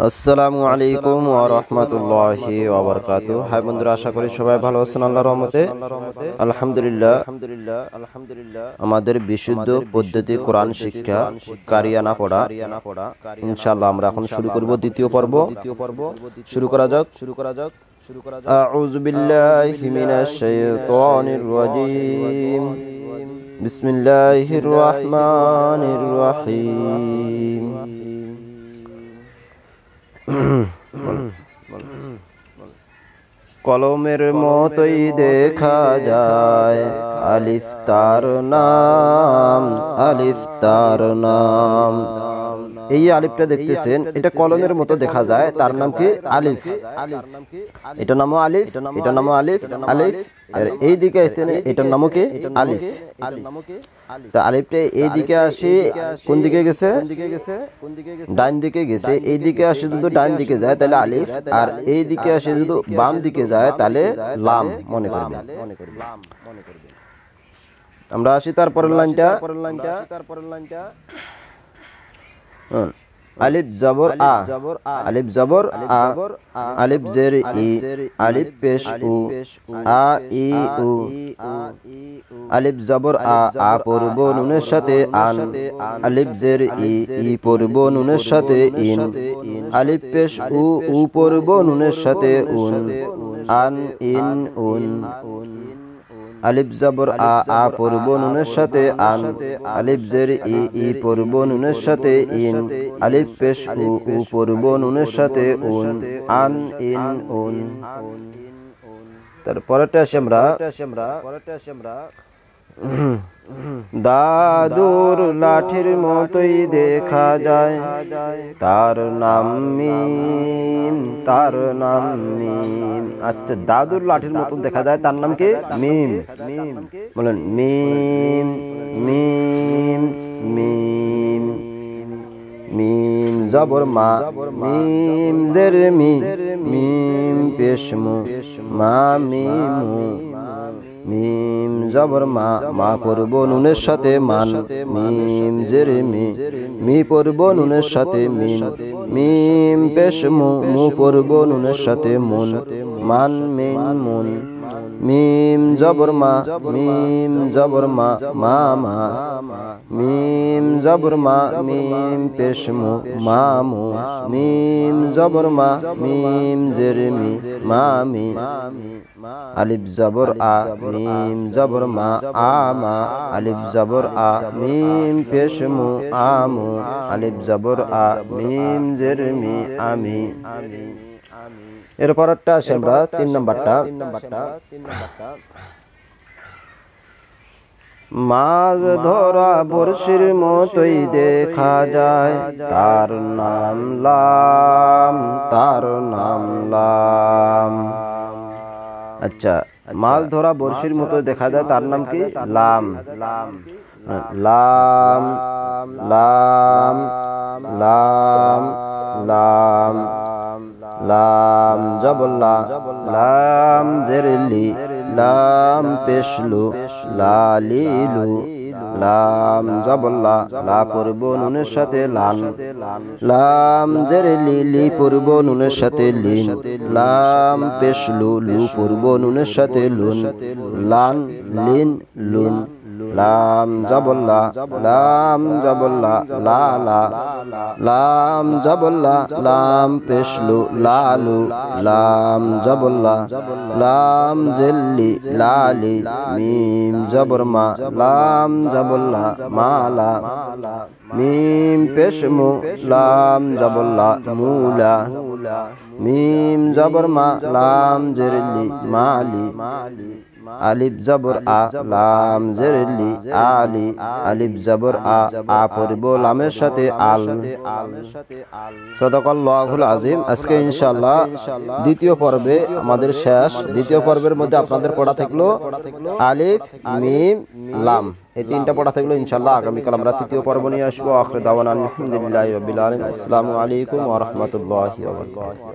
আসসালামু আলাইকুম ওয়া রাহমাতুল্লাহি ওয়া বারাকাতুহু। হাই বন্ধুরা, আশা করি সবাই ভালো আছেন আল্লাহর রহমতে। আলহামদুলিল্লাহ। আমাদের বিশুদ্ধ পদ্ধতি কোরআন শিক্ষা কারিয়ানা পড়া, ইনশাআল্লাহ আমরা এখন শুরু করব দ্বিতীয় পর্ব। শুরু করা যাক। আউযু বিল্লাহি মিনাশ শাইতানির রাজীম। বিসমিল্লাহির রহমানির রহিম। কলমের মতোই দেখা যায় আলিফ তার নাম, আলিফ তার নাম। এই আলিফটা দেখতেছেন, এটা কলমের মতো দেখা যায়, তার নাম কি? আলিফ। এটা নামও আলিফ, এটা নামও আলিফ, আলিফ। আর এই দিকে এটার নামও কি? আলিফ। তা আলিফটা এই দিকে আসে, কোন দিকে গেছে? ডান দিকে গেছে। এই দিকে আসে যদি ডান দিকে যায় তাহলে আলিফ, আর এই দিকে আসে যদি বাম দিকে যায় তাহলে লাম মনে করবেন। আমরা আসি তারপরের লাইনটা। আলিফ জবর আ, আলিফ জবর আ, আলিফ জের ই, আলিফ পেশ উ, আ ই উ। আলিফ জবর আ, আ পড়ব নুনের সাথে আন, আলিফ জের ই, ই পড়ব নুনের সাথে ইন, আলিফ পেশ উ, উ পড়ব নুনের সাথে উন, আন ইন উন। আলিফ জবর আ, আ পড়ব নুনের সাথে আন, আলিফ জের ই, ই পড়ব নুনের সাথে ইন, আলিফ পেশ উ, উ পড়ব নুনের সাথে উন, আন ইন উন। তারপরেরটা আসি আমরা। দাদুর লাঠির মতোই দেখা যায়, তার নাম মিম, তার নাম মিম। আচ্ছা, দাদুর লাঠির মতো দেখা যায়, তার নাম কি? মিম। বলেন মিম, মিম, মিম। মিম জবর মা, মিম জের মি, মিম পেশ মু, মা মিমু। মিম জবর মা, মা পড়ব নুনের সাথে মান, মিম জের মি, মি পড়ব নুনের সাথে মিন, মিম পেশ মু, মু পড়ব নুনের সাথে মুন, মান মিন মুন। মিম জবর মা, মিম জবর মা, মা মা। মিম জবর মা, মিম পেশ মু, মামু। মিম জবর মা, মিম জের মি, মামি। আলিফ জবর আ, মিম জবর মা, আমা, আলিফ জবর আ, মিম পেশ মু, আমু, আলিফ জবর আ, মিম জের মি, আমি। এরপরটা আসে আমরা 3 নাম্বারটা। মাছ ধরা বড়শির মতোই দেখা যায়, তার নাম লাম, তার নাম লাম। আচ্ছা, মাছ ধরা বড়শির মতো দেখা যায়, তার নাম কি? লাম। লাম, লাম, লাম, লাম। লাম জবল্লা, লাম জেরলি, লাম পেশলু, লালিলু। লাম জবল্লা, লা পড়ব নুনের সাথে লান, লাম জেরলি, লি পড়ব নুনের সাথে লিন, লাম পেশলু, লু পড়ব নুনের সাথে লুন, লান লিন লুন। লাম জবল্লা, লাম জবল্লা, লা লা, লাম জবল্লা, লাম পেশলু, লালু। লাম জবল্লা, লাম জেল্লি, লালি। মিম জবর মা, লাম জবল্লা, মালা। মিম পেশ মু, লাম জবল্লা, মুলা। মিম জবর মা, লাম জেরলি, মালি। আলিফ জবর আ, লাম জেরলি, আলি। আলিফ জবর আ, আ পড়ব লামের সাথে আল। সাদাকাল্লাহুল আযীম। আজকে ইনশাআল্লাহ দ্বিতীয় পর্বে আমাদের শেষ। দ্বিতীয় পর্বের মধ্যে আপনাদের পড়া থাকলো আলিফ, মিম, লাম। এই 3টা পড়া থাকলো। ইনশাআল্লাহ আগামীকাল আমরা তৃতীয় পর্ব নিয়ে আসবো। আখির দাওয়ানা আলহামদুলিল্লাহি রাব্বিল আলামিন। আসসালামু আলাইকুম ওয়া রাহমাতুল্লাহি ওয়া বারাকাতুহু।